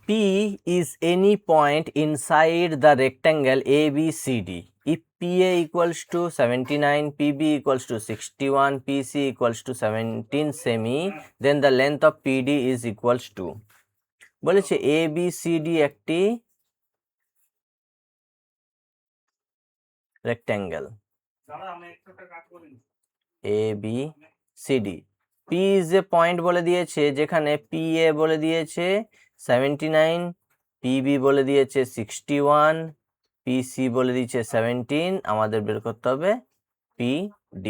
P is any point inside the rectangle ABCD. If PA equals to 79, PB equals to 61, PC equals to 17 semi, then the length of PD is equals to. বলেছে ABCD একটি rectangle. ABCD. P is a point বলে দিয়েছে যেখানে PA বলে দিয়েছে 79, PB বলে দিয়েছে 61, PC বলে দিয়েছে 17, আমাদের বের করতে হবে PD।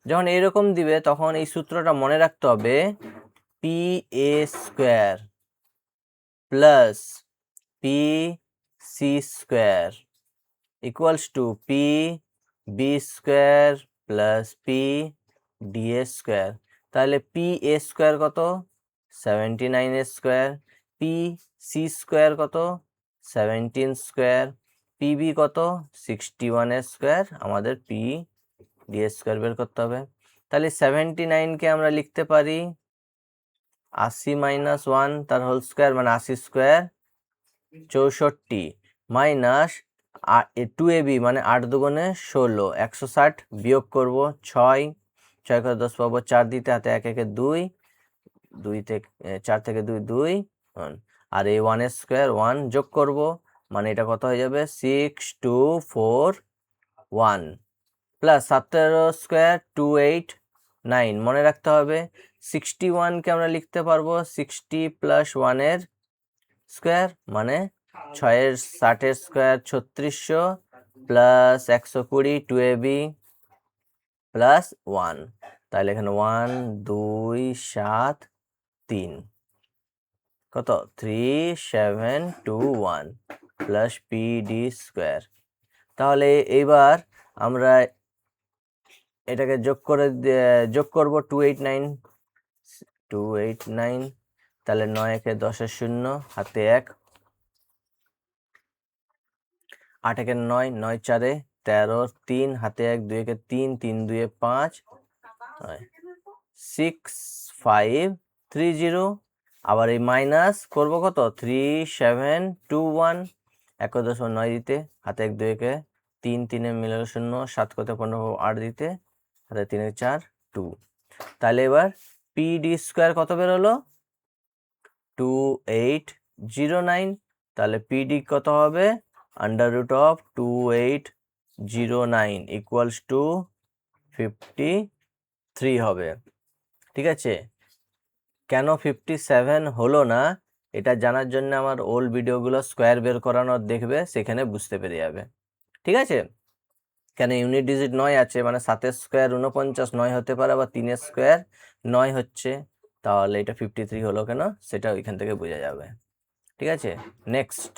যখন এরকম দিবে তখন এই সূত্রটা মনে রাখতে হবে PA square plus PC square equals to PB square plus PDA square. তাহলে PA স্কয়ার কত? 79 স্কয়ার। PC স্কয়ার কত? 17 স্কয়ার। PB কত? 61 স্কয়ার। আমাদের PDA স্কয়ার বের করতে হবে। তাহলে 79কে আমরা লিখতে পারি 80 মাইনাস 1 তার হোল স্কয়ার মানে 80 স্কয়ার 64 মাইনাস 2AB মানে 8 দুগুণে 16, 160 বিয়োগ করব 6 করে 10 পাবো 4 দিতে, হাতে 1 1 2, 2 থেকে 4 থেকে 2 2, আর এই 1 স্কয়ার 1 যোগ করব মানে এটা কত হয়ে যাবে 6241 প্লাস 17 স্কয়ার 289। মনে রাখতে হবে 61কে আমরা লিখতে পারবো 60 প্লাস 1 এর স্কয়ার মানে 6 এর 60 এর স্কয়ার 3600 প্লাস 120 2AB প্লাস 1। তাহলে এখানে 1 2 7 3 কত 3721 প্লাস PD স্কয়ার। তাহলে এইবার আমরা এটাকে যোগ করব 289 তাহলে 9 একে 10 এর 0 হাতে 1 8 একে 9 9 4 13 3 হাতে 1 2 একে 3 3 2 5 6530। আবার এই মাইনাস করব কত 3721 1.9 দিতে, হাতে 1 2 একে 3 3 মিলে 0 7 কত 15 8 দিতে, হাতে 3 4 2। তাহলে এবার PD স্কয়ার কত বের হলো 2809। তাহলে PD কত হবে under root of 2809 equals to 53 হবে। ঠিক আছে, কেন 57 হলো না এটা জানার জন্য আমার ওল্ড ভিডিওগুলো স্কয়ার বের করানোর দেখবে, সেখানে বুঝতে পেরে যাবে। ঠিক আছে, কেন ইউনিট ডিজিট 9 আছে মানে 7 স্কয়ার 49 9 হতে পারে, আবার 3 স্কয়ার 9 হচ্ছে, তাহলে এটা 53 হলো কেন সেটা ওইখান থেকে বোঝা যাবে। ঠিক আছে, নেক্সট।